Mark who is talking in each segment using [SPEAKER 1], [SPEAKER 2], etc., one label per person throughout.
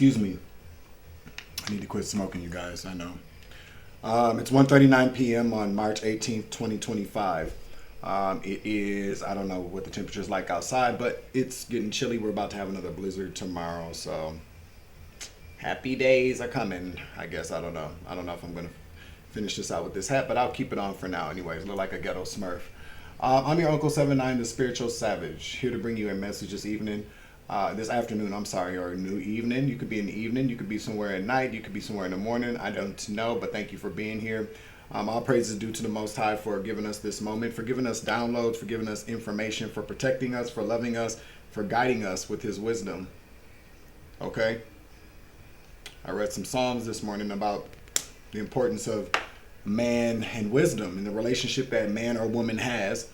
[SPEAKER 1] Excuse me. I need to quit smoking, you guys. I know. It's 1:39 p.m. on March 18th, 2025. It is, I don't know what the temperature is like outside, but it's getting chilly. We're about to have another blizzard tomorrow, so happy days are coming, I guess. I don't know. I don't know if I'm going to finish this out with this hat, but I'll keep it on for now anyways. Look like a ghetto smurf. I'm your Uncle 79, the Spiritual Savage, here to bring you a message this afternoon, I'm sorry, or new evening. You could be in the evening, you could be somewhere at night, you could be somewhere in the morning. I don't know, but thank you for being here. All praise is due to the Most High for giving us this moment, for giving us downloads, for giving us information, for protecting us, for loving us, for guiding us with his wisdom. Okay? I read some Psalms this morning about the importance of man and wisdom and the relationship that man or woman has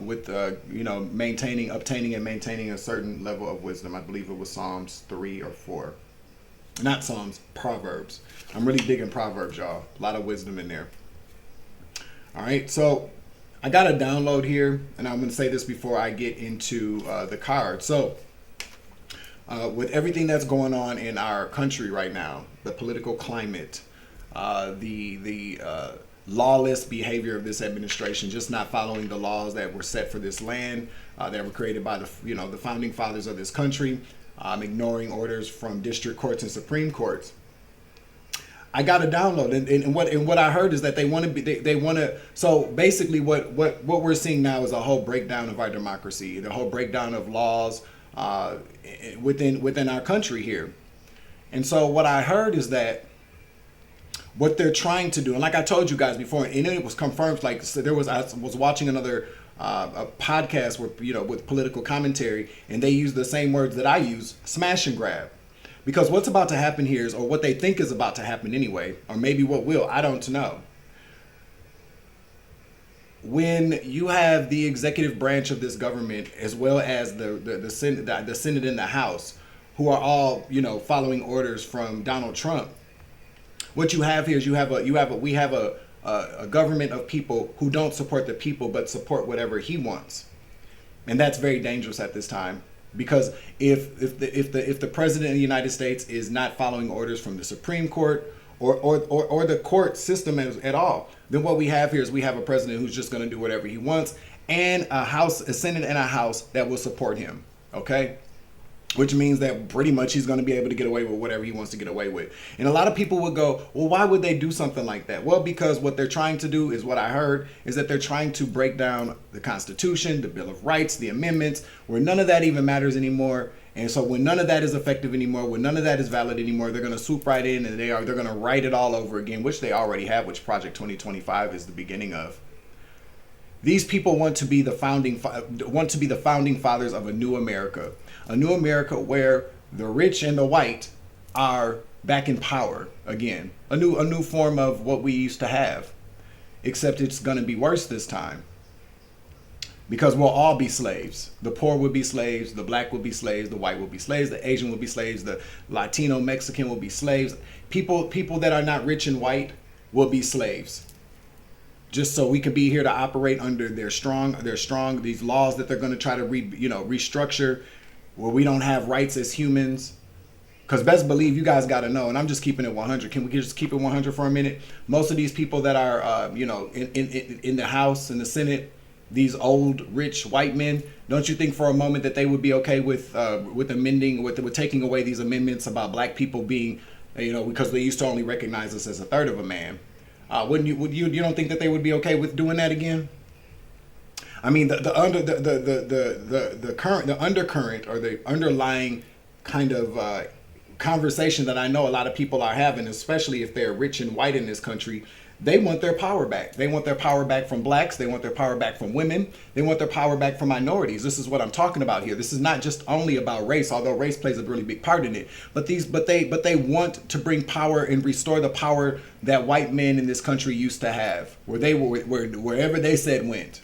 [SPEAKER 1] with obtaining and maintaining a certain level of wisdom. I believe it was Psalms 3 or 4. Not Psalms, Proverbs. I'm really digging Proverbs, y'all. A lot of wisdom in there. All right, so I got a download here, and I'm going to say this before I get into the card. So with everything that's going on in our country right now, the political climate, the lawless behavior of this administration, just not following the laws that were set for this land, that were created by the founding fathers of this country, ignoring orders from district courts and Supreme Courts. I got a download, and what I heard is that they want to. So basically, what we're seeing now is a whole breakdown of our democracy, the whole breakdown of laws within our country here. And so what I heard is that what they're trying to do, and like I told you guys before, and it was confirmed. Like, so I was watching another a podcast with political commentary, and they use the same words that I use: smash and grab. Because what's about to happen here is, or what they think is about to happen anyway, or maybe what will, I don't know. When you have the executive branch of this government, as well as the Senate and the House, who are all following orders from Donald Trump, what you have here is we have a government of people who don't support the people but support whatever he wants, and that's very dangerous at this time. Because if the president of the United States is not following orders from the Supreme Court or the court system at all, then what we have here is we have a president who's just going to do whatever he wants, and a Senate and a House that will support him. Okay? Which means that pretty much he's going to be able to get away with whatever he wants to get away with. And a lot of people would go, well, why would they do something like that? Well, because what they're trying to do is, what I heard, is that they're trying to break down the Constitution, the Bill of Rights, the amendments, where none of that even matters anymore. And so when none of that is effective anymore, when none of that is valid anymore, they're going to swoop right in and they're going to write it all over again, which they already have, which Project 2025 is the beginning of. These people want to be the founding fathers of a new America where the rich and the white are back in power again. A new form of what we used to have, except it's going to be worse this time, because we'll all be slaves. The poor will be slaves, the black will be slaves, the white will be slaves, the Asian will be slaves, the Latino, Mexican will be slaves. People that are not rich and white will be slaves. Just so we could be here to operate under these laws that they're going to try to restructure, where we don't have rights as humans. Because best believe, you guys got to know, and I'm just keeping it 100. Can we just keep it 100 for a minute? Most of these people that are in the House and the Senate, these old rich white men, don't you think for a moment that they would be okay with amending, with taking away these amendments about black people being, because they used to only recognize us as a third of a man? You don't think that they would be okay with doing that again? I mean, the undercurrent or the underlying kind of conversation that I know a lot of people are having, especially if they're rich and white in this country, they want their power back. They want their power back from blacks. They want their power back from women. They want their power back from minorities. This is what I'm talking about here. This is not just only about race, although race plays a really big part in it. But they want to bring power and restore the power that white men in this country used to have, where they were, wherever they said went.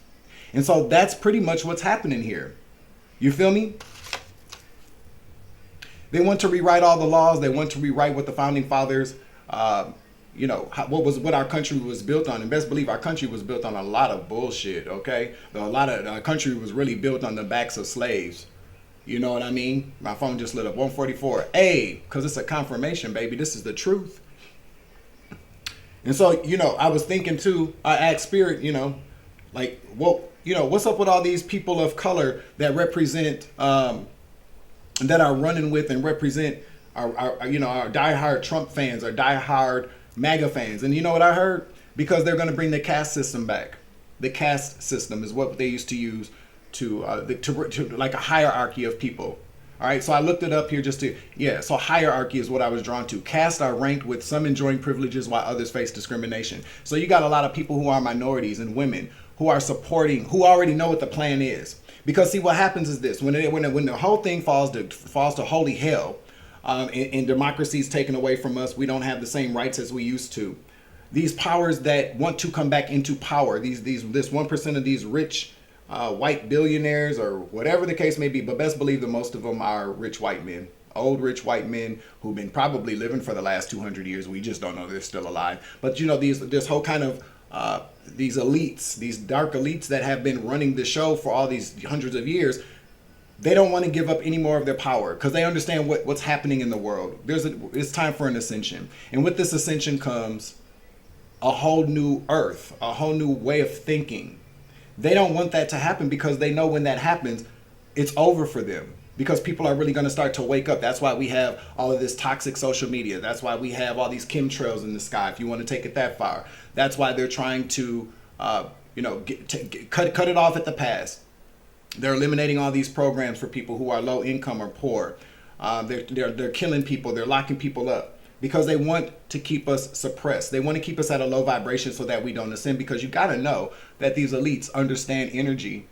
[SPEAKER 1] And so that's pretty much what's happening here. You feel me? They want to rewrite all the laws. They want to rewrite what the founding fathers what our country was built on. And best believe our country was built on a lot of bullshit, okay? Our country was really built on the backs of slaves. You know what I mean? My phone just lit up 144. Hey, because it's a confirmation, baby. This is the truth. And so, you know, I was thinking too, I asked Spirit, you know, like, well, you know, what's up with all these people of color that represent, that are running with and represent our you know, our diehard Trump fans, our diehard MAGA fans. And you know what I heard? Because they're going to bring the caste system back. The caste system is what they used to use to like a hierarchy of people. All right, so I looked it up here just to, so hierarchy is what I was drawn to. Castes are ranked with some enjoying privileges while others face discrimination. So you got a lot of people who are minorities and women who are supporting, who already know what the plan is. Because see, what happens is this, when the whole thing falls to holy hell, and democracy is taken away from us, we don't have the same rights as we used to. These powers that want to come back into power, this 1% of these rich white billionaires or whatever the case may be, but best believe that most of them are rich white men, old rich white men who've been probably living for the last 200 years. We just don't know they're still alive. But you know, this whole kind of these elites, these dark elites that have been running the show for all these hundreds of years, they don't want to give up any more of their power because they understand what's happening in the world. It's time for an ascension. And with this ascension comes a whole new earth, a whole new way of thinking. They don't want that to happen because they know when that happens, it's over for them. Because people are really going to start to wake up. That's why we have all of this toxic social media. That's why we have all these chemtrails in the sky, if you want to take it that far. That's why they're trying to, cut it off at the pass. They're eliminating all these programs for people who are low income or poor. They're killing people. They're locking people up because they want to keep us suppressed. They want to keep us at a low vibration so that we don't ascend, because you got to know that these elites understand energy.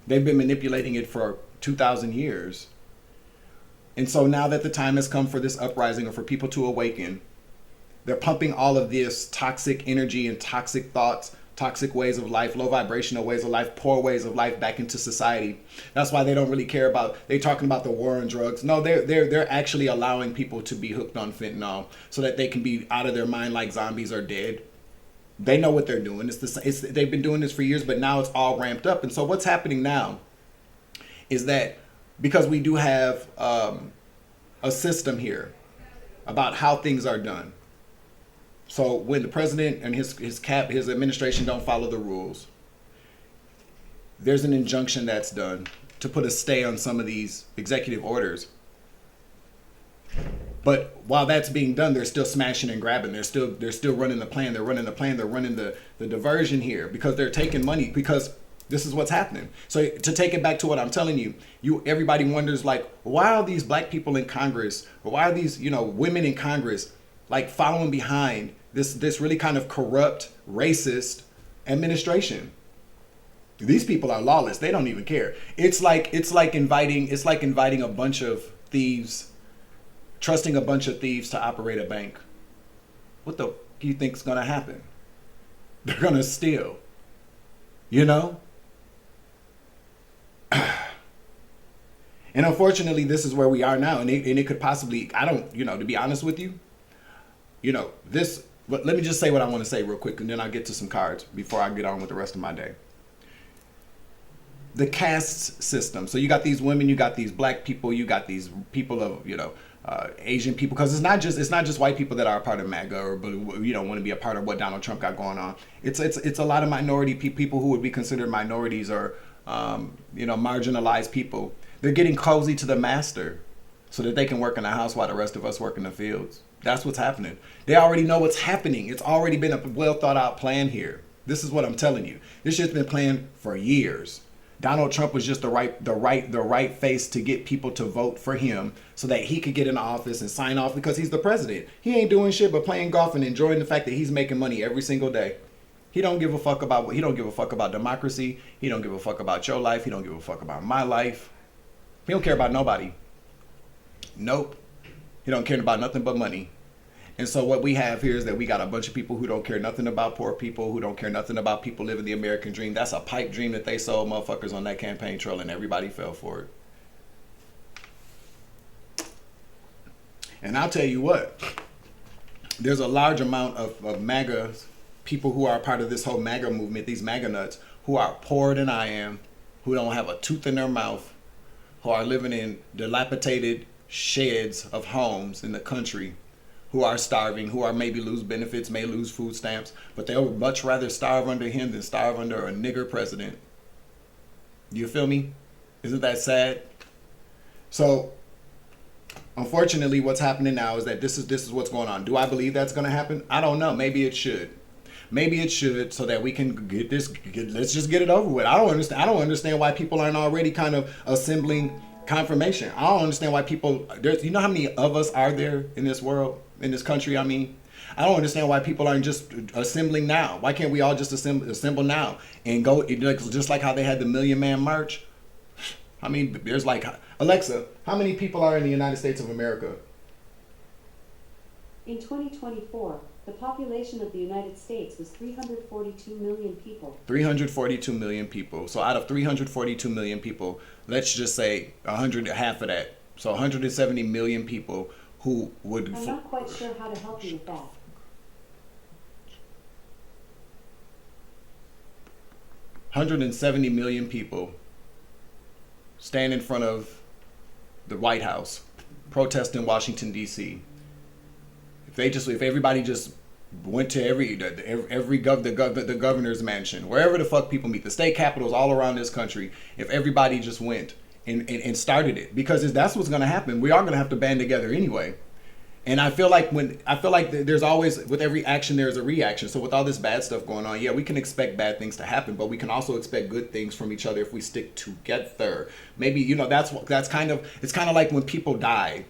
[SPEAKER 1] They've been manipulating it for 2,000 years. And so now that the time has come for this uprising or for people to awaken, they're pumping all of this toxic energy and toxic thoughts, toxic ways of life, low vibrational ways of life, poor ways of life back into society. That's why they don't really care about, they're talking about the war on drugs. No, they're actually allowing people to be hooked on fentanyl so that they can be out of their mind like zombies are dead. They know what they're doing. They've been doing this for years, but now it's all ramped up. And so what's happening now is that because we do have a system here about how things are done. So when the president and his administration don't follow the rules, there's an injunction that's done to put a stay on some of these executive orders. But while that's being done, they're still smashing and grabbing. They're still running the plan. They're running the plan. They're running the diversion here because they're taking money, because this is what's happening. So to take it back to what I'm telling you, everybody wonders, like, why are these black people in Congress, or why are these, women in Congress, like, following behind this really kind of corrupt, racist administration? These people are lawless. They don't even care. It's like inviting a bunch of thieves, trusting a bunch of thieves to operate a bank. What do you think's gonna happen? They're gonna steal. And unfortunately, this is where we are now, and it could possibly, to be honest with you, this. But let me just say what I want to say real quick, and then I'll get to some cards before I get on with the rest of my day. The caste system. So you got these women, you got these black people, you got these people of Asian people, because it's not just white people that are a part of MAGA or want to be a part of what Donald Trump got going on. It's a lot of minority people who would be considered minorities or marginalized people. They're getting cozy to the master so that they can work in the house while the rest of us work in the fields. That's what's happening. They already know what's happening. It's already been a well thought out plan here. This is what I'm telling you. This shit's been planned for years. Donald Trump was just the right face to get people to vote for him so that he could get in the office and sign off, because he's the president. He ain't doing shit but playing golf and enjoying the fact that he's making money every single day. He don't give a fuck about democracy. He don't give a fuck about your life. He don't give a fuck about my life. He don't care about nobody. Nope. He don't care about nothing but money. And so what we have here is that we got a bunch of people who don't care nothing about poor people, who don't care nothing about people living the American dream. That's a pipe dream that they sold motherfuckers on that campaign trail, and everybody fell for it. And I'll tell you what, there's a large amount of MAGA people who are a part of this whole MAGA movement, these MAGA nuts, who are poorer than I am, who don't have a tooth in their mouth, who are living in dilapidated sheds of homes in the country, who are starving, who are maybe lose benefits, may lose food stamps, but they would much rather starve under him than starve under a nigger president. You feel me? Isn't that sad? So, unfortunately, what's happening now is that this is what's going on. Do I believe that's going to happen? I don't know. Maybe it should. Maybe it should, so that we can let's just get it over with. I don't understand why people aren't already kind of assembling confirmation. I don't understand why people, you know how many of us are there in this world, in this country? I mean, I don't understand why people aren't just assembling now. Why can't we all just assemble now and go, just like how they had the Million Man March? I mean, there's like, Alexa, how many people are in the United States of America?
[SPEAKER 2] In 2024, the population of the United States was 342 million people.
[SPEAKER 1] 342 million people. So out of 342 million people, let's just say half of that. So 170 million people who would...
[SPEAKER 2] I'm not quite sure how to help you with that.
[SPEAKER 1] 170 million people stand in front of the White House, protest in Washington, D.C. If everybody just went to the governor's mansion, wherever the fuck people meet, the state capitals all around this country, if everybody just went and started it, because that's what's going to happen. We are going to have to band together anyway. And I feel like there's always, with every action, there's a reaction. So with all this bad stuff going on, yeah, we can expect bad things to happen, but we can also expect good things from each other if we stick together. Maybe, that's kind of, it's kind of like when people die,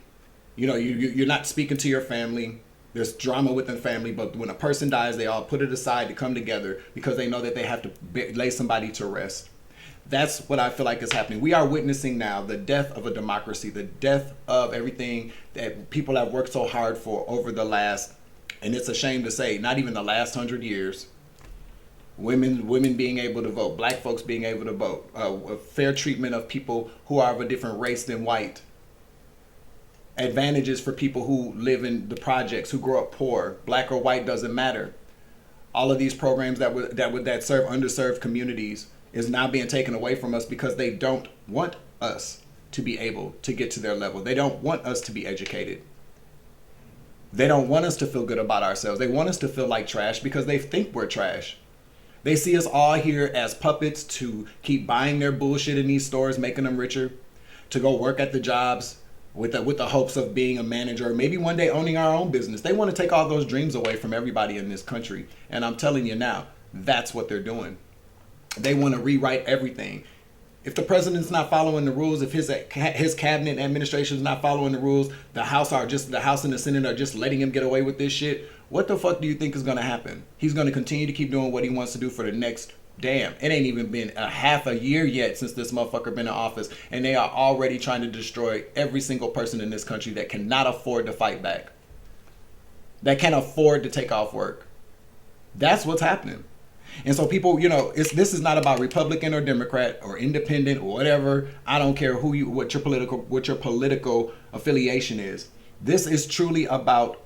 [SPEAKER 1] you're not speaking to your family. There's drama within family, but when a person dies, they all put it aside to come together because they know that they have to lay somebody to rest. That's what I feel like is happening. We are witnessing now the death of a democracy, the death of everything that people have worked so hard for over the last, and it's a shame to say, not even the last 100 years. Women being able to vote, black folks being able to vote, a fair treatment of people who are of a different race than white. Advantages for people who live in the projects, who grow up poor, black or white, doesn't matter. All of these programs that serve underserved communities is now being taken away from us because they don't want us to be able to get to their level. They don't want us to be educated. They don't want us to feel good about ourselves. They want us to feel like trash because they think we're trash. They see us all here as puppets to keep buying their bullshit in these stores, making them richer, to go work at the jobs with the hopes of being a manager, or maybe one day owning our own business. They want to take all those dreams away from everybody in this country. And I'm telling you now, that's what they're doing. They want to rewrite everything. If the president's not following the rules, if his cabinet administration is not following the rules, the House and the Senate are just letting him get away with this shit, what the fuck do you think is going to happen? He's going to continue to keep doing what he wants to do for the next, damn, it ain't even been a half a year yet since this motherfucker been in office, and they are already trying to destroy every single person in this country that cannot afford to fight back, that can't afford to take off work. That's what's happening. And so people, this is not about Republican or Democrat or independent or whatever. I don't care what your political affiliation is. This is truly about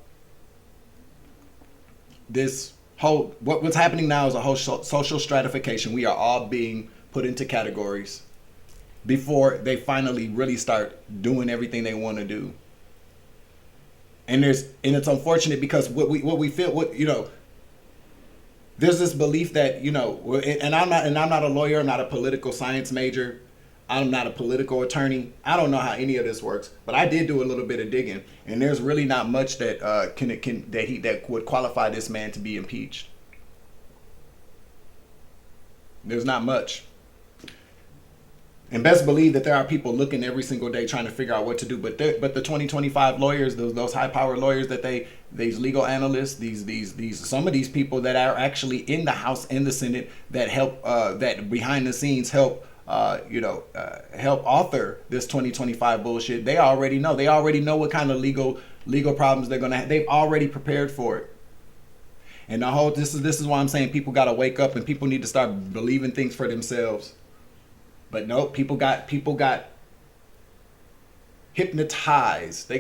[SPEAKER 1] this whole, what's happening now is a whole social stratification. We are all being put into categories before they finally really start doing everything they want to do. And it's unfortunate because what we feel, there's this belief that, and I'm not a lawyer, I'm not a political science major, I'm not a political attorney. I don't know how any of this works, but I did do a little bit of digging, and there's really not much that that would qualify this man to be impeached. There's not much. And best believe that there are people looking every single day trying to figure out what to do. But the 2025 lawyers, those high-powered lawyers these legal analysts, some of these people that are actually in the House and the Senate that help, that behind the scenes help author this 2025 bullshit. They already know. They already know what kind of legal problems they're gonna have. They've already prepared for it. And this is why I'm saying people gotta wake up and people need to start believing things for themselves. But no, people got hypnotized.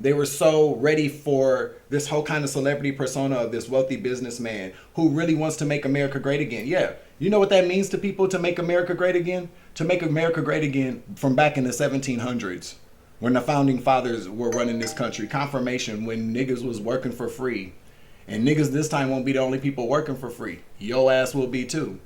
[SPEAKER 1] They were so ready for this whole kind of celebrity persona of this wealthy businessman who really wants to make America great again. Yeah, You know what that means to people to make America great again? To make America great again from back in the 1700s when the founding fathers were running this country. Confirmation when niggas was working for free. And niggas this time won't be the only people working for free. Yo ass will be too.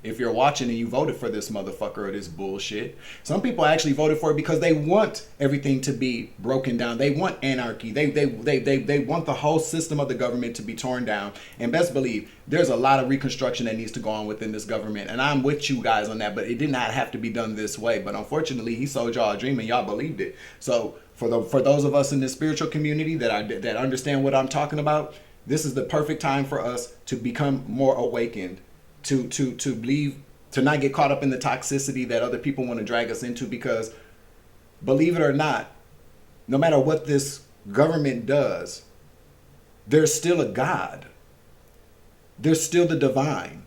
[SPEAKER 1] If you're watching and you voted for this motherfucker or this bullshit. Some people actually voted for it because they want everything to be broken down. They want anarchy. They want the whole system of the government to be torn down. And best believe, there's a lot of reconstruction that needs to go on within this government. And I'm with you guys on that, but it did not have to be done this way. But unfortunately, he sold y'all a dream and y'all believed it. So for those of us in the spiritual community that understand what I'm talking about, this is the perfect time for us to become more awakened. To believe, to not get caught up in the toxicity that other people want to drag us into, because believe it or not, no matter what this government does, there's still a God. There's still the divine.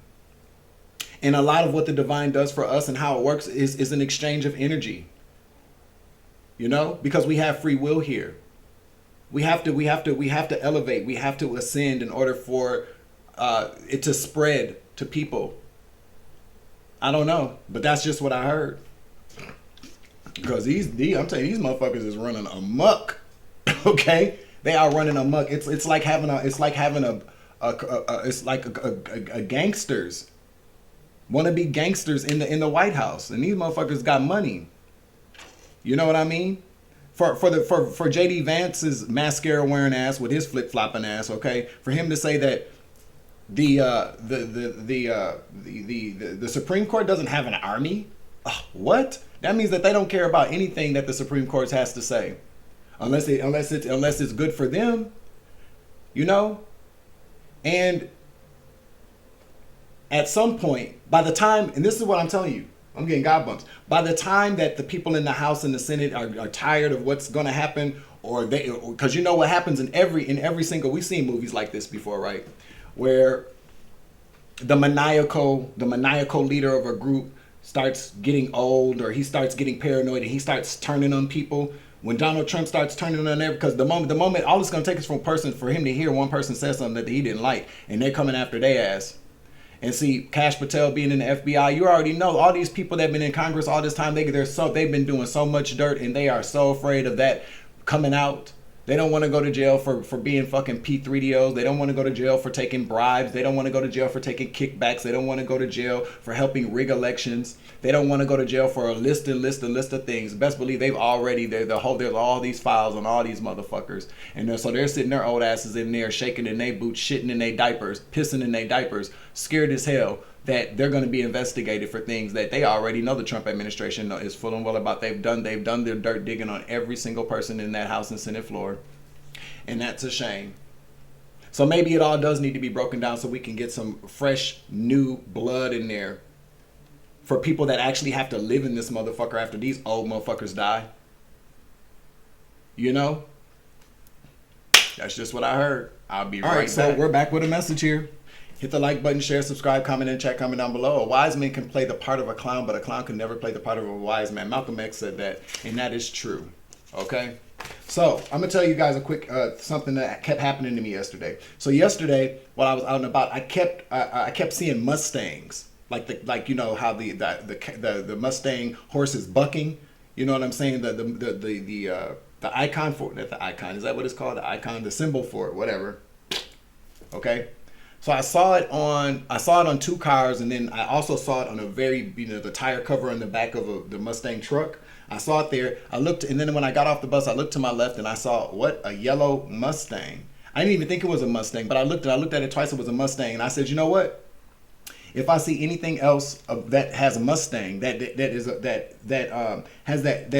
[SPEAKER 1] And a lot of what the divine does for us and how it works is an exchange of energy. You know, because we have free will here. We have to elevate. We have to ascend in order for it to spread to people. I don't know, but that's just what I heard. Because I'm telling you, these motherfuckers is running amok. Okay, they are running amok. It's like having a gangsters wanna be gangsters in the White House, and these motherfuckers got money. You know what I mean? For JD Vance's mascara wearing ass with his flip flopping ass, okay, for him to say that the Supreme Court doesn't have an army. What? That means that they don't care about anything that the Supreme Court has to say, unless it's good for them, you know. And at some point, by the time, and this is what I'm telling you, I'm getting God bumps. By the time that the people in the House and the Senate are tired of what's going to happen, because you know what happens in every single, we've seen movies like this before, right? Where the maniacal leader of a group starts getting old, or he starts getting paranoid, and he starts turning on people. When Donald Trump starts turning on everyone, because the moment all it's going to take is for him to hear one person say something that he didn't like, and they're coming after their ass. And see, Kash Patel being in the FBI, you already know all these people that have been in Congress all this time, they've been doing so much dirt, and they are so afraid of that coming out. They don't want to go to jail for being fucking P3DOs. They don't want to go to jail for taking bribes. They don't want to go to jail for taking kickbacks. They don't want to go to jail for helping rig elections. They don't want to go to jail for a list of things. Best believe there's all these files on all these motherfuckers. And so they're sitting their old asses in there shaking in their boots, shitting in their diapers, pissing in their diapers, scared as hell that they're going to be investigated for things that they already know the Trump administration is full and well about. They've done their dirt digging on every single person in that House and Senate floor. And that's a shame. So maybe it all does need to be broken down so we can get some fresh, new blood in there for people that actually have to live in this motherfucker after these old motherfuckers die. You know? That's just what I heard. I'll be right back. All right, so we're back with a message here. Hit the like button, share, subscribe, comment, and chat. Comment down below. A wise man can play the part of a clown, but a clown can never play the part of a wise man. Malcolm X said that, and that is true. Okay? So, I'm going to tell you guys a quick something that kept happening to me yesterday. So, yesterday, while I was out and about, I kept seeing Mustangs. Like you know how the Mustang horse is bucking. You know what I'm saying? The icon for it. The icon. Is that what it's called? The icon, the symbol for it, whatever. Okay? So I saw it on two cars, and then I also saw it on the tire cover on the back of the Mustang truck. I saw it there. I looked, and then when I got off the bus, I looked to my left, and I saw a yellow Mustang. I didn't even think it was a Mustang, but I looked at it twice. It was a Mustang, and I said, you know what? If I see anything else that has a Mustang that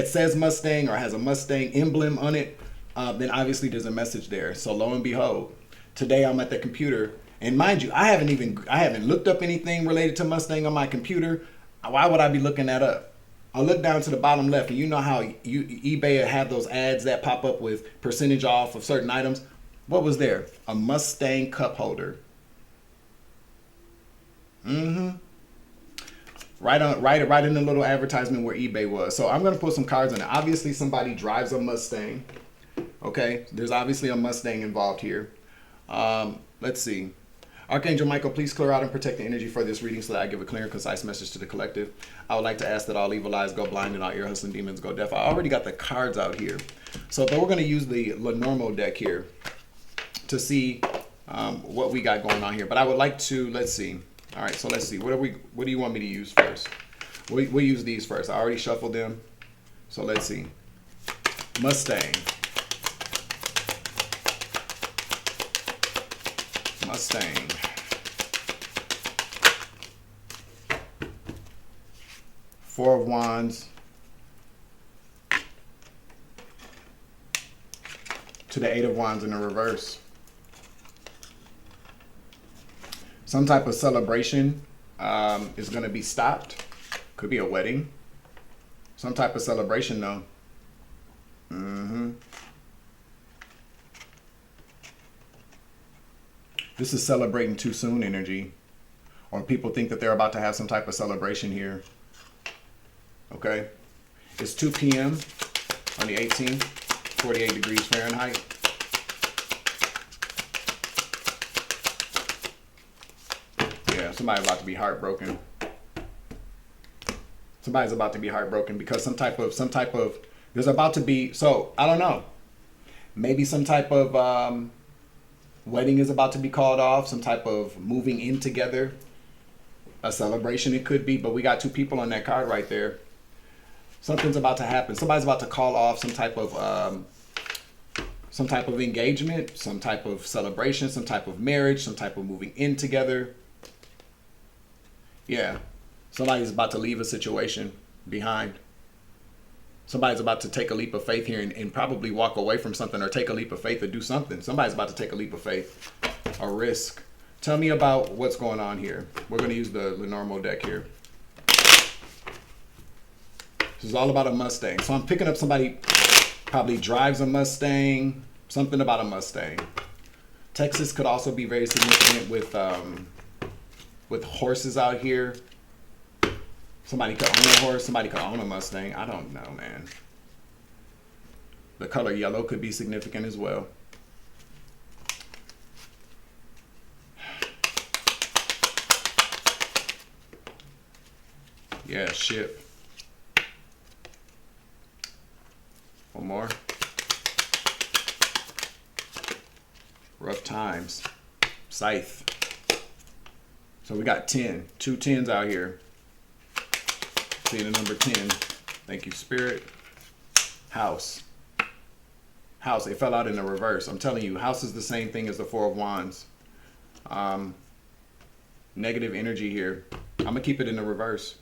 [SPEAKER 1] says Mustang or has a Mustang emblem on it, then obviously there's a message there. So lo and behold, today I'm at the computer. And mind you, I haven't looked up anything related to Mustang on my computer. Why would I be looking that up? I look down to the bottom left, and you know how eBay have those ads that pop up with percentage off of certain items. What was there? A Mustang cup holder. Mm-hmm. Right in the little advertisement where eBay was. So I'm gonna put some cards in it. Obviously, somebody drives a Mustang. Okay, there's obviously a Mustang involved here. Let's see. Archangel Michael, please clear out and protect the energy for this reading so that I give a clear and concise message to the collective. I would like to ask that all evil eyes go blind and all ear hustling demons go deaf. I already got the cards out here. So we're going to use the Lenormand deck here to see what we got going on here. But I would like to, let's see. All right, so let's see. What do you want me to use first? We'll use these first. I already shuffled them. So let's see. Mustang. Mustang. Four of Wands. To the Eight of Wands in the reverse. Some type of celebration is going to be stopped. Could be a wedding. Some type of celebration though. This is celebrating too soon energy. Or people think that they're about to have some type of celebration here. Okay. It's 2 p.m. on the 18th, 48 degrees Fahrenheit. Yeah, somebody's about to be heartbroken. Somebody's about to be heartbroken because some type of, there's about to be, so I don't know. Maybe some type of wedding is about to be called off, some type of moving in together, a celebration it could be, but we got two people on that card right there. Something's about to happen. Somebody's about to call off some type of engagement, some type of celebration, some type of marriage, some type of moving in together. Yeah. Somebody's about to leave a situation behind. Somebody's about to take a leap of faith here and probably walk away from something or take a leap of faith or do something. Somebody's about to take a leap of faith or risk. Tell me about what's going on here. We're going to use the Lenormand deck here. This is all about a Mustang. So I'm picking up somebody probably drives a Mustang, something about a Mustang. Texas could also be very significant with horses out here. Somebody could own a horse, somebody could own a Mustang. I don't know, man. The color yellow could be significant as well. Yeah, ship. One more. Rough times. Scythe. So we got 10. 2 10s out here. See the number 10. Thank you, Spirit. House. House. It fell out in the reverse. I'm telling you, house is the same thing as the Four of Wands. Negative energy here. I'm going to keep it in the reverse.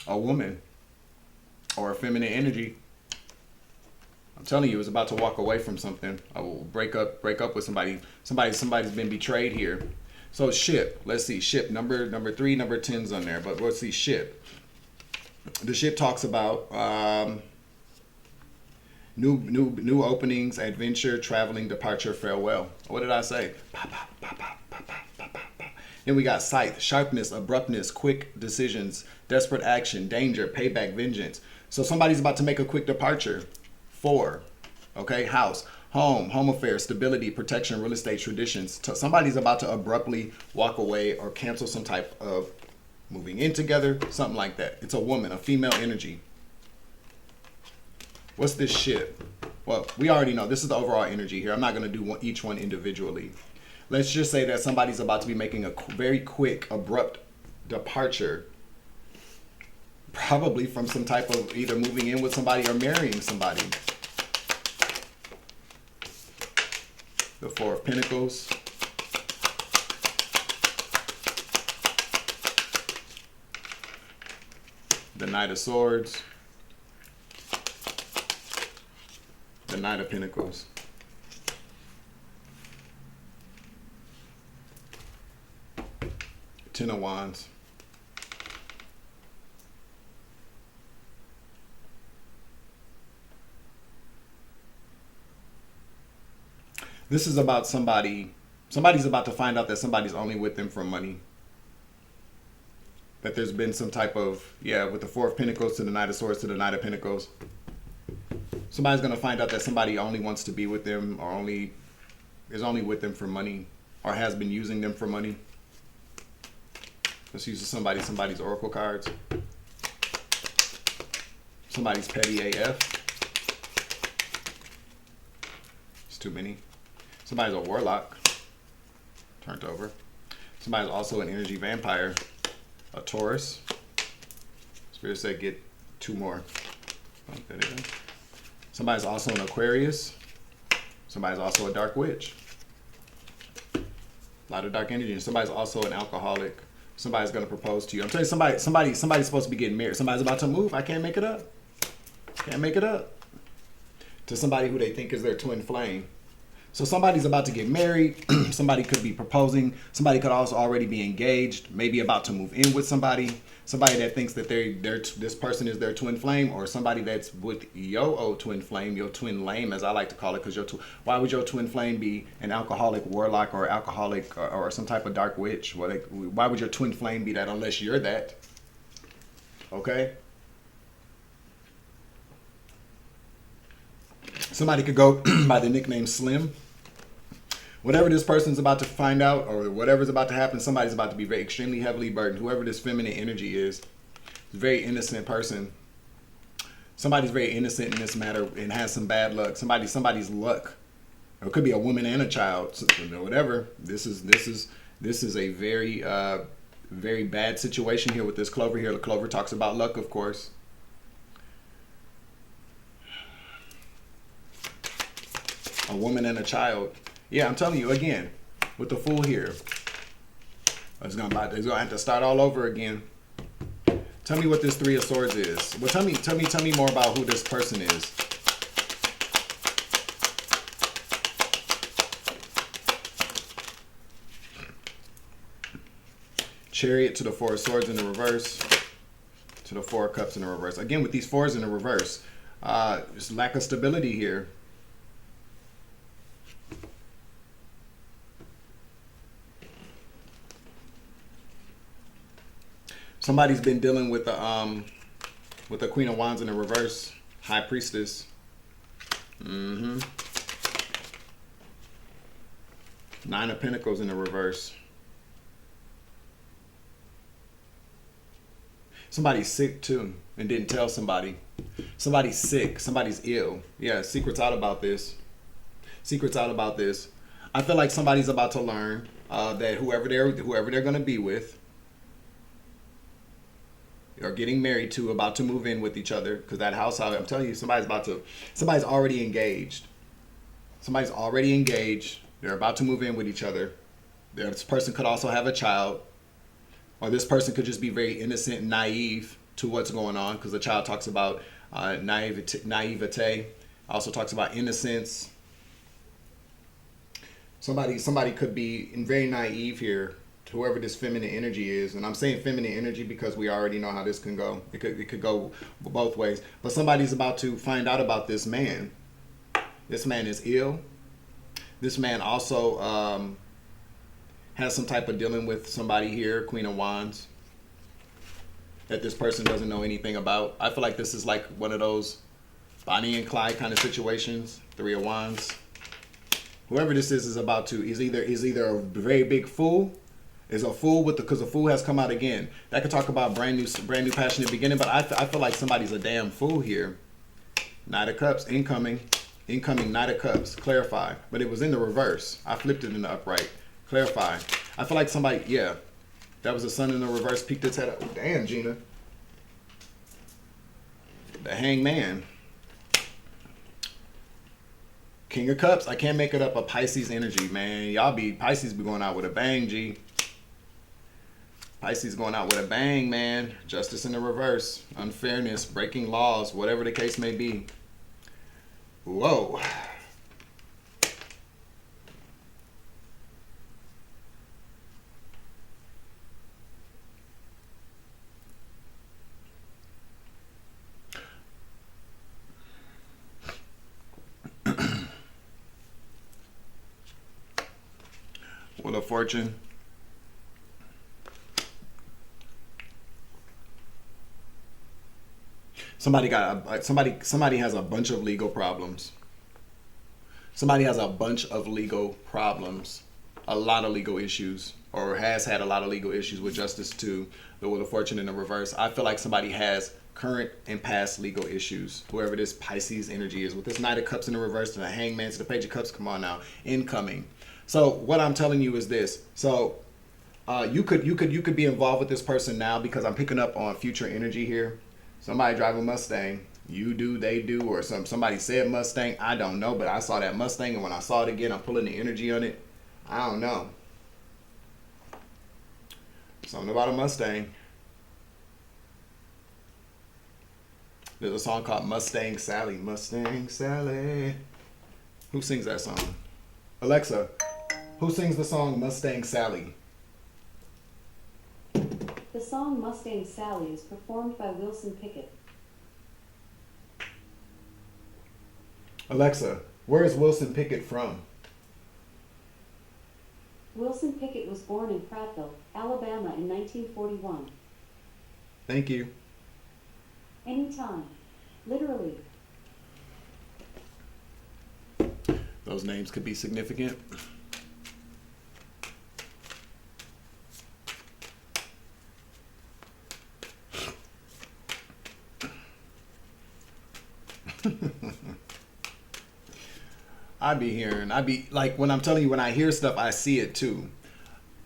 [SPEAKER 1] A woman or a feminine energy. I'm telling you, it's about to walk away from something. I will break up with somebody. Somebody's been betrayed here. So ship. Let's see. Ship. Number 3, number 10's on there. But let's see. Ship. The ship talks about new openings, adventure, traveling, departure, farewell. What did I say? Then we got scythe, sharpness, abruptness, quick decisions, desperate action, danger, payback, vengeance. So somebody's about to make a quick departure. 4. Okay, house, home affairs, stability, protection, real estate, traditions. Somebody's about to abruptly walk away or cancel some type of moving in together, something like that. It's a woman, a female energy. What's this ship? Well, we already know. This is the overall energy here. I'm not going to do each one individually. Let's just say that somebody's about to be making a very quick, abrupt departure. Probably from some type of either moving in with somebody or marrying somebody. The Four of Pentacles. The Knight of Swords. The Knight of Pentacles. Ten of Wands. This is about somebody's about to find out that somebody's only with them for money. That there's been some type of, with the Four of Pentacles to the Knight of Swords to the Knight of Pentacles. Somebody's going to find out that somebody only wants to be with them or is only with them for money or has been using them for money. Let's use somebody's oracle cards. Somebody's petty AF. It's too many. Somebody's a warlock. Turned over. Somebody's also an energy vampire. A Taurus. Spirit said get 2 more. Oh, there it is. Somebody's also an Aquarius. Somebody's also a dark witch. A lot of dark energy. And somebody's also an alcoholic. Somebody's gonna propose to you. I'm telling you, somebody's supposed to be getting married. Somebody's about to move. I can't make it up. Can't make it up. To somebody who they think is their twin flame. So somebody's about to get married. Somebody could be proposing. Somebody could also already be engaged. Maybe about to move in with somebody. Somebody that thinks that this person is their twin flame, or somebody that's with your twin flame, your twin lame, as I like to call it. Because why would your twin flame be an alcoholic warlock or alcoholic or some type of dark witch? Why would your twin flame be that unless you're that? Okay. Somebody could go by the nickname Slim. Whatever this person's about to find out or whatever's about to happen, somebody's about to be very extremely heavily burdened. Whoever this feminine energy is a very innocent person. Somebody's very innocent in this matter and has some bad luck. Somebody's luck. Or it could be a woman and a child. So, whatever. This is a very very bad situation here with this clover here. The clover talks about luck, of course. A woman and a child. Yeah, I'm telling you again, with the Fool here, it's gonna have to start all over again. Tell me what this 3 of Swords is. Well, tell me more about who this person is. Chariot to the 4 of Swords in the reverse, to the 4 of Cups in the reverse. Again, with these 4s in the reverse, there's lack of stability here. Somebody's been dealing with the Queen of Wands in the reverse, High Priestess. Nine of Pentacles in the reverse. Somebody's sick too and didn't tell somebody. Somebody's sick. Somebody's ill. Yeah, secret's out about this. Secret's out about this. I feel like somebody's about to learn that whoever they're gonna be with, or getting married to, about to move in with each other, because that house, I'm telling you, somebody's already engaged. Somebody's already engaged. They're about to move in with each other. This person could also have a child, or this person could just be very innocent and naive to what's going on, because the child talks about naivete, also talks about innocence. Somebody could be very naive here, whoever this feminine energy is. And I'm saying feminine energy because we already know how this can go. It could go both ways. But somebody's about to find out about this man. This man is ill. This man also has some type of dealing with somebody here, Queen of Wands, that this person doesn't know anything about. I feel like this is like one of those Bonnie and Clyde kind of situations. 3 of Wands. Whoever this is about to is either a very big fool. Is a fool because the Fool has come out again. That could talk about brand new passionate beginning, but I feel like somebody's a damn fool here. Knight of Cups, incoming, Knight of Cups, clarify. But it was in the reverse. I flipped it in the upright. Clarify. I feel like somebody, yeah. That was the Sun in the reverse, peeked its head up. Oh, damn, Gina. The Hangman. King of Cups, I can't make it up, a Pisces energy, man. Pisces be going out with a bang, G. Pisces going out with a bang, man. Justice in the reverse. Unfairness, breaking laws, whatever the case may be. Whoa. Wheel of Fortune. Somebody has a bunch of legal problems. Somebody has a bunch of legal problems. a lot of legal issues, or has had a lot of legal issues with justice to the Wheel of Fortune in the reverse. I feel like somebody has current and past legal issues. Whoever this Pisces energy is, with this Knight of Cups in the reverse and the Hangman to the Page of Cups, come on now, incoming. So what I'm telling you is this. So you could be involved with this person now, because I'm picking up on future energy here. Somebody drive a Mustang. You do, they do, or somebody said Mustang. I don't know, but I saw that Mustang, and when I saw it again, I'm pulling the energy on it. I don't know. Something about a Mustang. There's a song called Mustang Sally. Mustang Sally. Who sings that song? Alexa, who sings the song Mustang Sally?
[SPEAKER 2] The song Mustang Sally is performed by Wilson Pickett.
[SPEAKER 1] Alexa, where is Wilson Pickett from?
[SPEAKER 2] Wilson Pickett was born in Prattville, Alabama in 1941.
[SPEAKER 1] Thank you.
[SPEAKER 2] Anytime. Literally.
[SPEAKER 1] Those names could be significant. I be like, when I'm telling you, when I hear stuff, I see it too.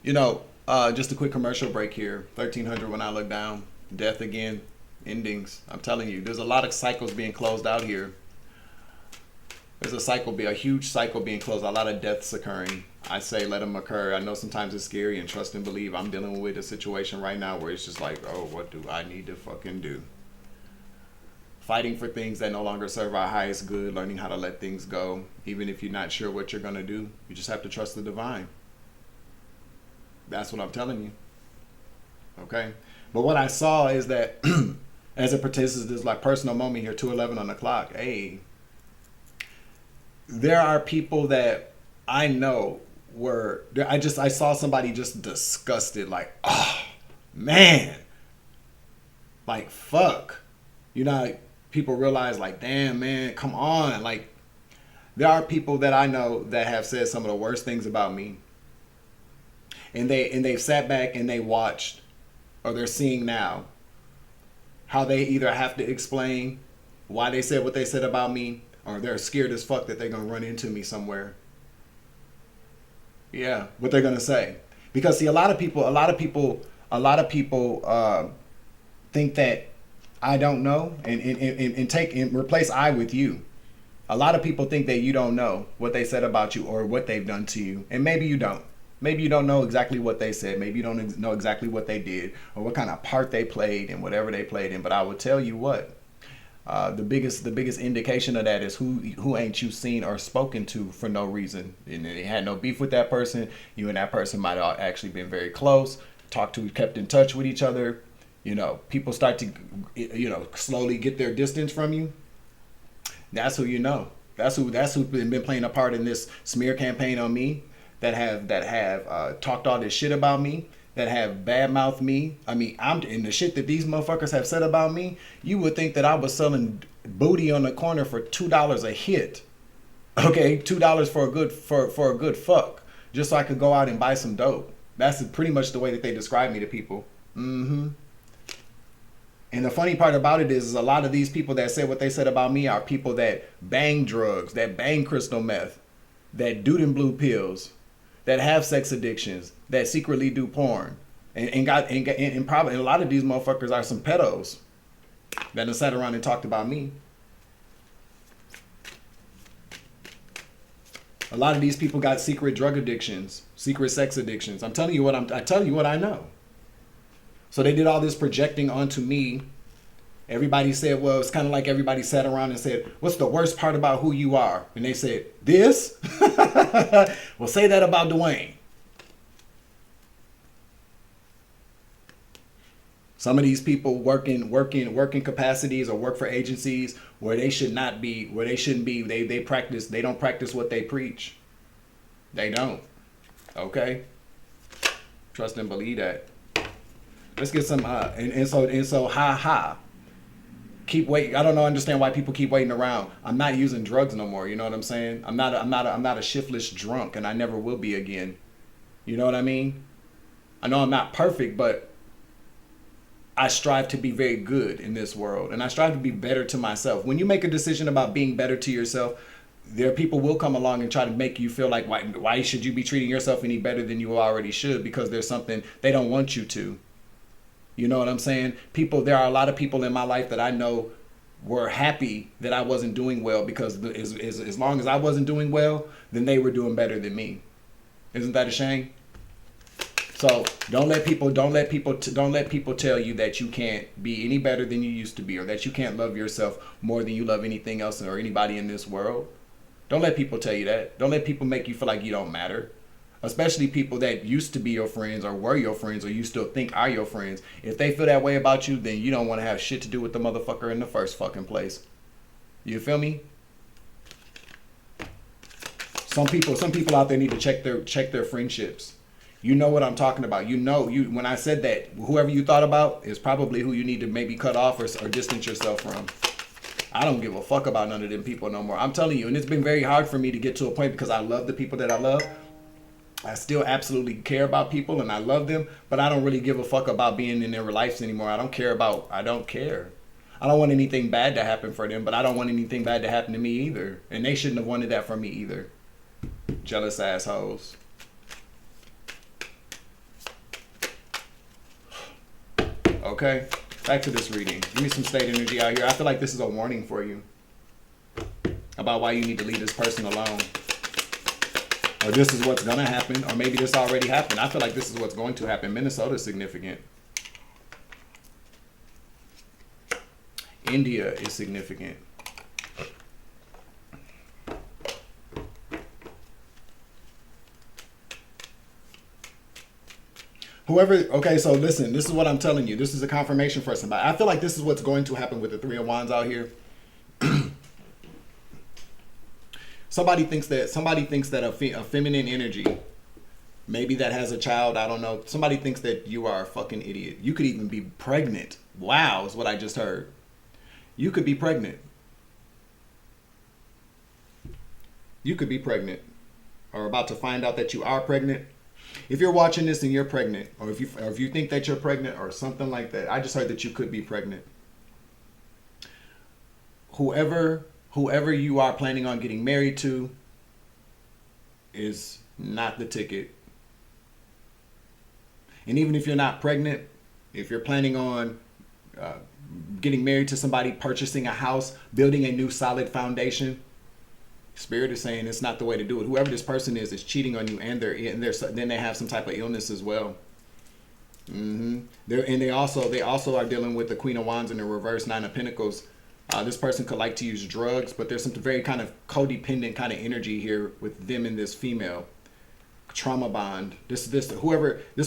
[SPEAKER 1] You know, just a quick commercial break here. 1300 when I look down. Death again. Endings. I'm telling you, there's a lot of cycles being closed out here. There's a huge cycle being closed. A lot of deaths occurring. I say let them occur. I know sometimes it's scary, and trust and believe. I'm dealing with a situation right now where it's just like, oh, what do I need to fucking do? Fighting for things that no longer serve our highest good, learning how to let things go. Even if you're not sure what you're going to do, you just have to trust the divine. That's what I'm telling you. Okay? But what I saw is that, as it pertains to this like personal moment here, 2:11 on the clock, hey, there are people that I know I saw somebody just disgusted, like, oh, man. Like, fuck. You know, like, people realize, like, damn, man, come on. Like, there are people that I know that have said some of the worst things about me. And they've sat back and they watched, or they're seeing now, how they either have to explain why they said what they said about me, or they're scared as fuck that they're going to run into me somewhere. Yeah, what they're going to say. Because, see, a lot of people think that I don't know, and replace I with you. A lot of people think that you don't know what they said about you or what they've done to you. And maybe you don't. Maybe you don't know exactly what they said. Maybe you don't know exactly what they did or what kind of part they played in whatever they played in. But I will tell you what, the biggest indication of that is who ain't you seen or spoken to for no reason. And they had no beef with that person. You and that person might have actually been very close, kept in touch with each other. You know, people start to, slowly get their distance from you. That's who you know. That's who's been playing a part in this smear campaign on me. That have talked all this shit about me, that have badmouthed me. I mean, I'm in the shit that these motherfuckers have said about me. You would think that I was selling booty on the corner for $2 a hit. Okay, $2 for a good fuck, just so I could go out and buy some dope. That's pretty much the way that they describe me to people. Mm-hmm. And the funny part about it is a lot of these people that said what they said about me are people that bang drugs, that bang crystal meth, that do them blue pills, that have sex addictions, that secretly do porn, and probably a lot of these motherfuckers are some pedos that have sat around and talked about me. A lot of these people got secret drug addictions, secret sex addictions. I'm telling you what I tell you what I know. So they did all this projecting onto me. Everybody said, well, it's kind of like everybody sat around and said, what's the worst part about who you are? And they said, this? Well, say that about Dwayne. Some of these people working capacities or work for agencies where they should not be, where they shouldn't be. They don't practice what they preach. They don't. Okay? Trust and believe that. Let's get some and so ha. Keep waiting. I don't understand why people keep waiting around. I'm not using drugs no more. You know what I'm saying? I'm not a shiftless drunk, and I never will be again. You know what I mean? I know I'm not perfect, but I strive to be very good in this world, and I strive to be better to myself. When you make a decision about being better to yourself, there are people will come along and try to make you feel like why should you be treating yourself any better than you already should, because there's something they don't want you to. You know what I'm saying? There are a lot of people in my life that I know were happy that I wasn't doing well, because as long as I wasn't doing well, then they were doing better than me. Isn't that a shame? So don't let people tell you that you can't be any better than you used to be, or that you can't love yourself more than you love anything else or anybody in this world. Don't let people tell you that. Don't let people make you feel like you don't matter. Especially people that used to be your friends or were your friends or you still think are your friends. If they feel that way about you, then you don't want to have shit to do with the motherfucker in the first fucking place. You feel me? Some people out there need to check their friendships. You know what I'm talking about. When I said that, whoever you thought about is probably who you need to maybe cut off or distance yourself from. I don't give a fuck about none of them people no more. I'm telling you, and it's been very hard for me to get to a point, because I love the people that I love. I still absolutely care about people and I love them, but I don't really give a fuck about being in their lives anymore. I don't care. I don't want anything bad to happen for them, but I don't want anything bad to happen to me either. And they shouldn't have wanted that from me either. Jealous assholes. Okay, back to this reading. Give me some state energy out here. I feel like this is a warning for you about why you need to leave this person alone. Or this is what's going to happen. Or maybe this already happened. I feel like this is what's going to happen. Minnesota is significant. India is significant. Okay, so listen, this is what I'm telling you. This is a confirmation for somebody. I feel like this is what's going to happen with the Three of Wands out here. Somebody thinks that a feminine energy, maybe that has a child, I don't know. Somebody thinks that you are a fucking idiot. You could even be pregnant. Wow, is what I just heard. You could be pregnant. You could be pregnant, or about to find out that you are pregnant. If you're watching this and you're pregnant, or if you think that you're pregnant or something like that, I just heard that you could be pregnant. Whoever you are planning on getting married to is not the ticket. And even if you're not pregnant, if you're planning on getting married to somebody, purchasing a house, building a new solid foundation, Spirit is saying it's not the way to do it. Whoever this person is cheating on you, and then they have some type of illness as well. They also are dealing with the Queen of Wands in the reverse, Nine of Pentacles. This person could like to use drugs, but there's some very kind of codependent kind of energy here with them and this female. Trauma bond. This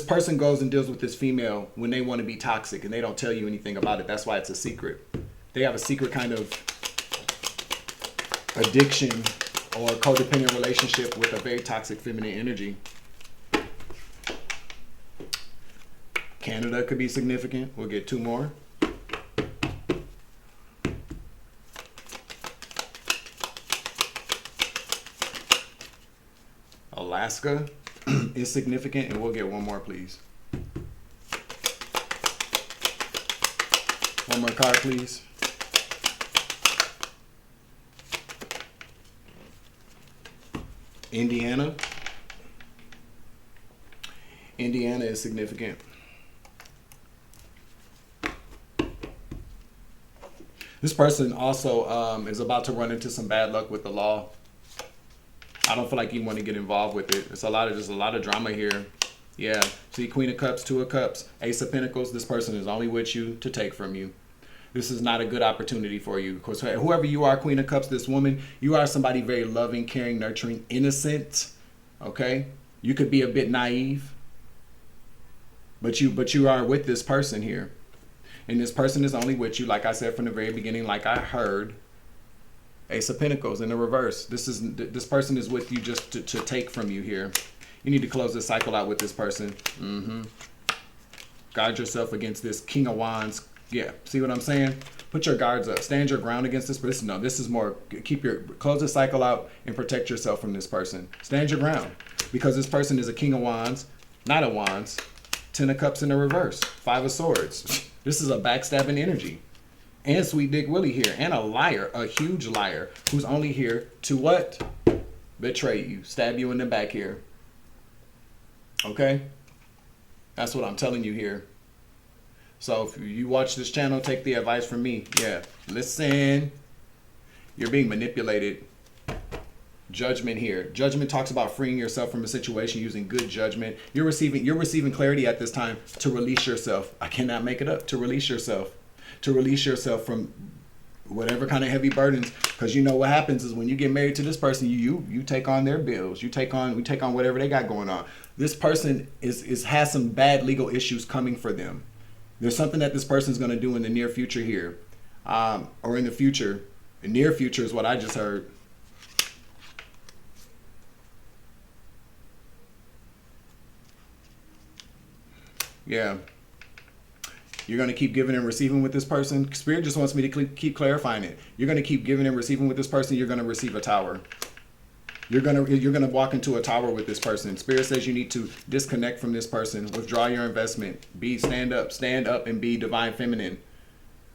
[SPEAKER 1] person goes and deals with this female when they want to be toxic, and they don't tell you anything about it. That's why it's a secret. They have a secret kind of addiction or codependent relationship with a very toxic feminine energy. Canada could be significant. We'll get two more. Alaska is significant, and we'll get one more, please. One more card, please. Indiana is significant. This person also is about to run into some bad luck with the law. I don't feel like you want to get involved with it. It's a lot of drama here. Yeah. See, Queen of Cups, Two of Cups, Ace of Pentacles. This person is only with you to take from you. This is not a good opportunity for you. Because whoever you are, Queen of Cups, this woman, you are somebody very loving, caring, nurturing, innocent. Okay? You could be a bit naive. But you are with this person here. And this person is only with you, like I said from the very beginning, like I heard. Ace of Pentacles in the reverse. This person is with you just to take from you here. You need to close this cycle out with this person. Guard yourself against this King of Wands. Yeah, see what I'm saying? Put your guards up. Stand your ground against this person. No, this is more, close the cycle out and protect yourself from this person. Stand your ground. because this person is a King of Wands, Knight of Wands, Ten of Cups in the reverse, Five of Swords. This is a backstabbing energy. And Sweet Dick Willie here, and a liar, a huge liar, who's only here to what? Betray you, stab you in the back here. Okay? That's what I'm telling you here. So if you watch this channel, take the advice from me. Yeah, listen. You're being manipulated. Judgment here. Judgment talks about freeing yourself from a situation using good judgment. You're receiving clarity at this time to release yourself. I cannot make it up. To release yourself. To release yourself from whatever kind of heavy burdens. Because you know what happens is when you get married to this person, you take on their bills. We take on whatever they got going on. This person has some bad legal issues coming for them. There's something that this person's going to do in the near future here. Or in the future. The near future is what I just heard. Yeah. You're going to keep giving and receiving with this person. Spirit just wants me to keep clarifying it. You're going to keep giving and receiving with this person. You're going to receive a tower. You're going to walk into a tower with this person. Spirit says you need to disconnect from this person. Withdraw your investment. Stand up and be divine feminine.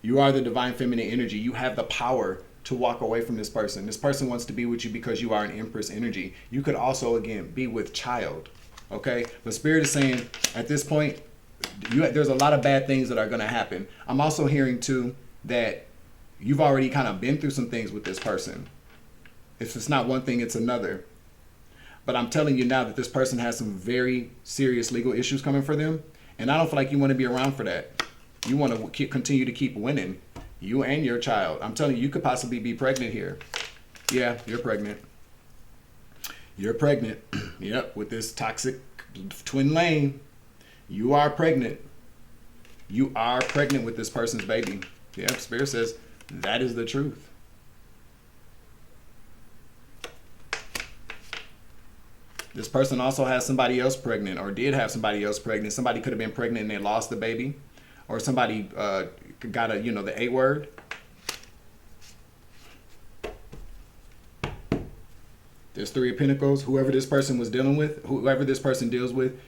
[SPEAKER 1] You are the divine feminine energy. You have the power to walk away from this person. This person wants to be with you because you are an Empress energy. You could also, again, be with child. Okay? But Spirit is saying at this point, there's a lot of bad things that are going to happen. I'm also hearing too that you've already kind of been through some things with this person. If it's not one thing, it's another. But I'm telling you now that this person has some very serious legal issues coming for them. And I don't feel like you want to be around for that. You want to continue to keep winning. You and your child. I'm telling you, you could possibly be pregnant here. Yeah, you're pregnant. You're pregnant. Yep, with this toxic twin lane. You are pregnant. You are pregnant with this person's baby. Yep, Spirit says that is the truth. This person also has somebody else pregnant, or did have somebody else pregnant. Somebody could have been pregnant and they lost the baby. Or somebody got the A word. There's Three of Pentacles. Whoever this person was dealing with, whoever this person deals with,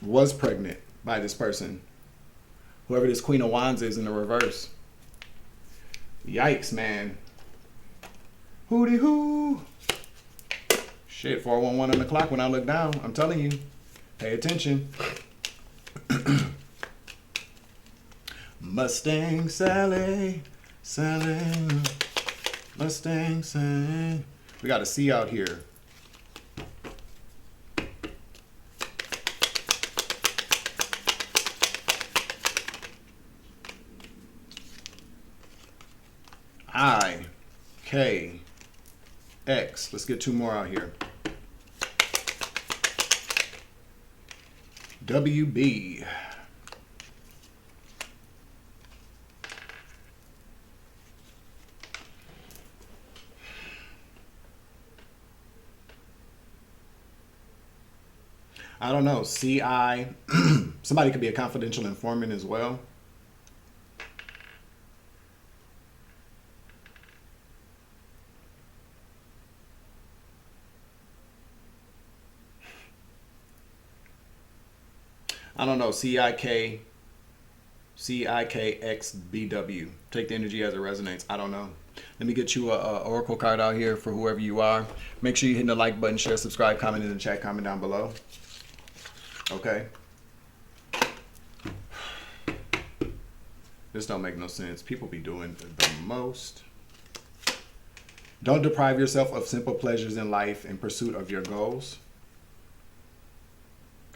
[SPEAKER 1] was pregnant by this person. Whoever this Queen of Wands is in the reverse. Yikes, man. Hooty hoo. Shit, 411 on the clock when I look down. I'm telling you. Pay attention. Mustang Sally. Mustang Sally. We got a C out here. I, K, X. Let's get two more out here. WB. I don't know. CI. Somebody could be a confidential informant as well. I don't know. CIKXBW. Take the energy as it resonates. I don't know. Let me get you a oracle card out here for whoever you are. Make sure you hit the like button, share, subscribe, comment in the chat, comment down below. Okay. This don't make no sense. People be doing the most. Don't deprive yourself of simple pleasures in life in pursuit of your goals.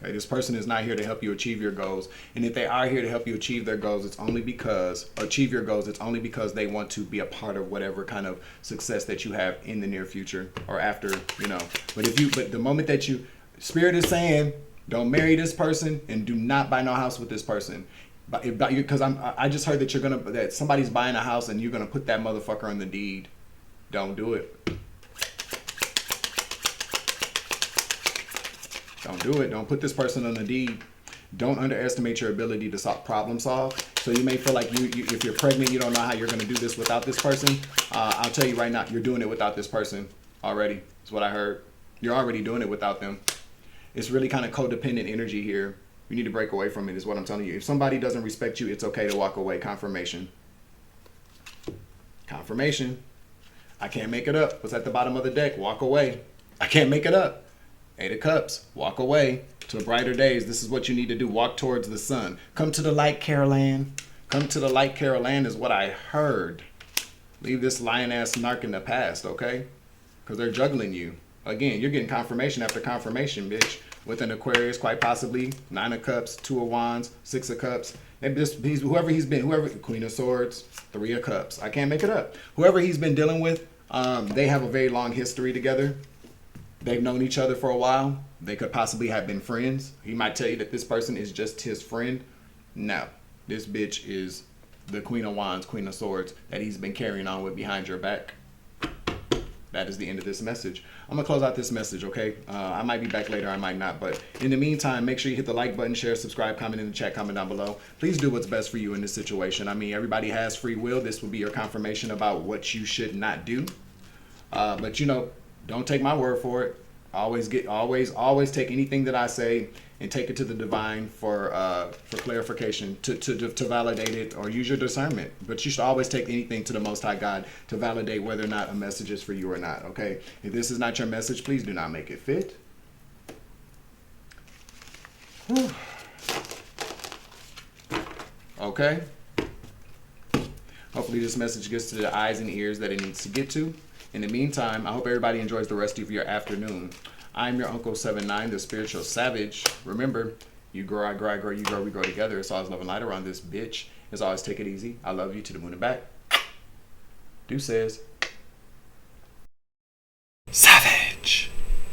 [SPEAKER 1] Okay, this person is not here to help you achieve your goals. And if they are here to help you achieve their goals, it's only because they want to be a part of whatever kind of success that you have in the near future or after, But the moment that Spirit is saying, don't marry this person and do not buy no house with this person. Because I just heard that somebody's buying a house and you're gonna put that motherfucker on the deed. Don't do it. Don't do it. Don't put this person on the deed. Don't underestimate your ability to problem solve. So you may feel like if you're pregnant, you don't know how you're gonna do this without this person. I'll tell you right now, you're doing it without this person already. That's what I heard. You're already doing it without them. It's really kind of codependent energy here. You need to break away from it, is what I'm telling you. If somebody doesn't respect you, it's okay to walk away. Confirmation. Confirmation. I can't make it up. What's at the bottom of the deck? Walk away. I can't make it up. 8 of Cups. Walk away to brighter days. This is what you need to do. Walk towards the sun. Come to the light, Carol Ann. Come to the light, Carol Ann, is what I heard. Leave this lion-ass narc in the past, okay? Because they're juggling you. Again, you're getting confirmation after confirmation, bitch. With an Aquarius, quite possibly. 9 of Cups, 2 of Wands, 6 of Cups. Whoever he's been, Queen of Swords, 3 of Cups. I can't make it up. Whoever he's been dealing with, they have a very long history together. They've known each other for a while. They could possibly have been friends. He might tell you that this person is just his friend. No, this bitch is the Queen of Wands, Queen of Swords that he's been carrying on with behind your back. That is the end of this message. I'm going to close out this message, okay? I might be back later, I might not. But in the meantime, make sure you hit the like button, share, subscribe, comment in the chat, comment down below. Please do what's best for you in this situation. I mean, everybody has free will. This will be your confirmation about what you should not do. But, you know, don't take my word for it. Always take anything that I say and take it to the divine for clarification, to validate it, or use your discernment. But you should always take anything to the Most High God to validate whether or not a message is for you or not, okay? If this is not your message, please do not make it fit. Whew. Okay? Hopefully this message gets to the eyes and ears that it needs to get to. In the meantime, I hope everybody enjoys the rest of your afternoon. I'm your Uncle 79, the spiritual savage. Remember, you grow, I grow, I grow, you grow, we grow together. It's always love and light around this bitch. As always, take it easy. I love you to the moon and back. Deuces.